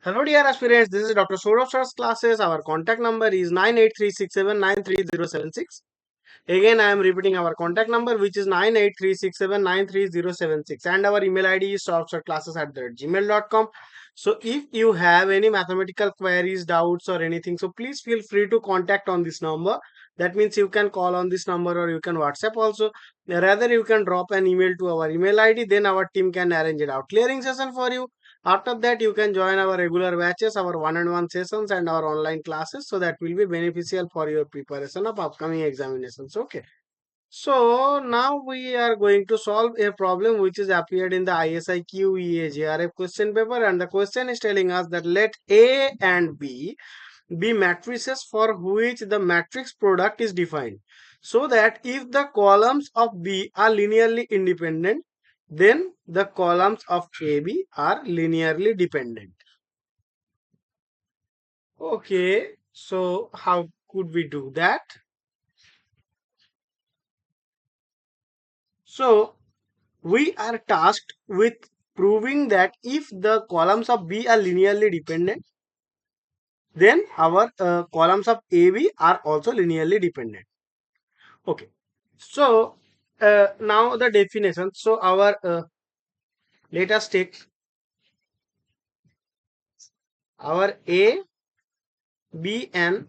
Hello dear aspirants, this is Dr. Sourav Sir Classes. Our contact number is 98367930076. Again, I am repeating our contact number, which is 98367930076, and our email ID is soravsirclasses@gmail.com. So if you have any mathematical queries, doubts or anything, so please feel free to contact on this number. That means you can call on this number or you can WhatsApp also. Rather, you can drop an email to our email ID, then our team can arrange it out clearing session for you. After that, you can join our regular batches, our one-on-one sessions and our online classes. So that will be beneficial for your preparation of upcoming examinations. Okay. So now we are going to solve a problem which is appeared in the ISI QEA JRF question paper, and the question is telling us that let A and B be matrices for which the matrix product is defined, so that if the columns of B are linearly independent, then the columns of AB are linearly dependent. Okay, so how could we do that? So we are tasked with proving that if the columns of B are linearly dependent, then our columns of AB are also linearly dependent. Okay, so now the definition. So our let us take our A, B and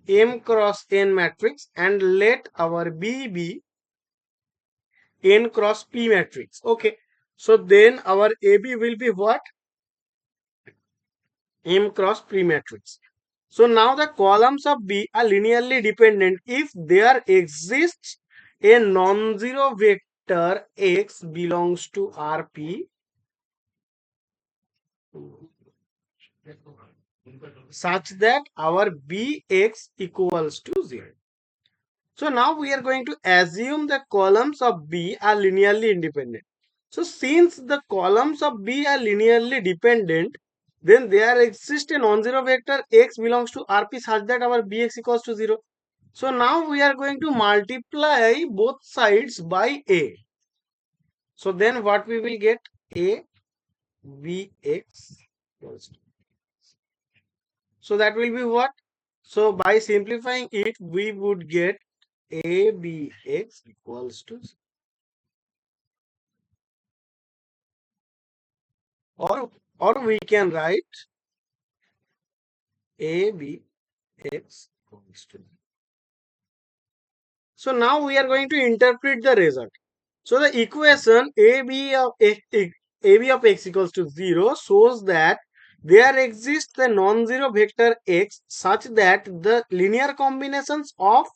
M cross N matrix, and let our B be N cross P matrix. Okay, so then our AB will be what? M cross P matrix. So now the columns of B are linearly dependent if there exists a non-zero vector X belongs to Rp such that our Bx equals to 0. So now we are going to assume the columns of B are linearly independent. So since the columns of B are linearly dependent, then there exists a non-zero vector X belongs to Rp such that our Bx equals to 0. So now we are going to multiply both sides by A. So then what we will get? A Bx. So that will be what? So by simplifying it, we would get ABX equals to, or we can write ABX equals to. So now we are going to interpret the result. So the equation AB of x equals to 0 shows that there exists a non-zero vector x such that the linear combinations of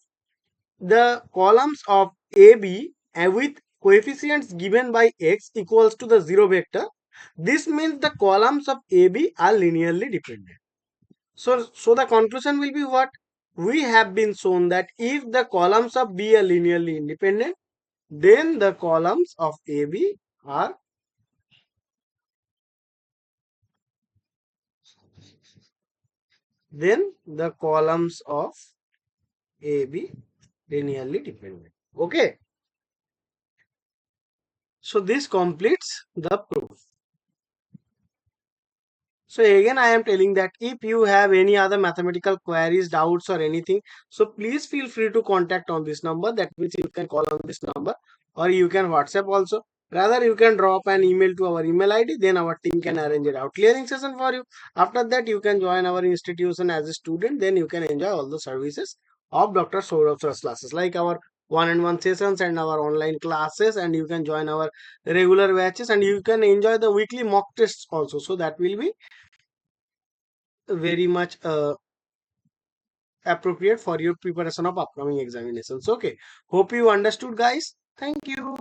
the columns of AB with coefficients given by x equals to the 0 vector. This means the columns of AB are linearly dependent. So the conclusion will be what? We have been shown that if the columns of B are linearly independent, then the columns of AB are linearly dependent. Okay. So this completes the proof. So again, I am telling that if you have any other mathematical queries, doubts or anything, so please feel free to contact on this number. That means you can call on this number or you can WhatsApp also. Rather, you can drop an email to our email ID, then our team can arrange it out clearing session for you. After that, you can join our institution as a student, then you can enjoy all the services of Dr. Sourav Sir Classes, like our one-on-one sessions and our online classes, and you can join our regular batches and you can enjoy the weekly mock tests also. So that will be very much appropriate for your preparation of upcoming examinations. Okay, hope you understood guys. Thank you.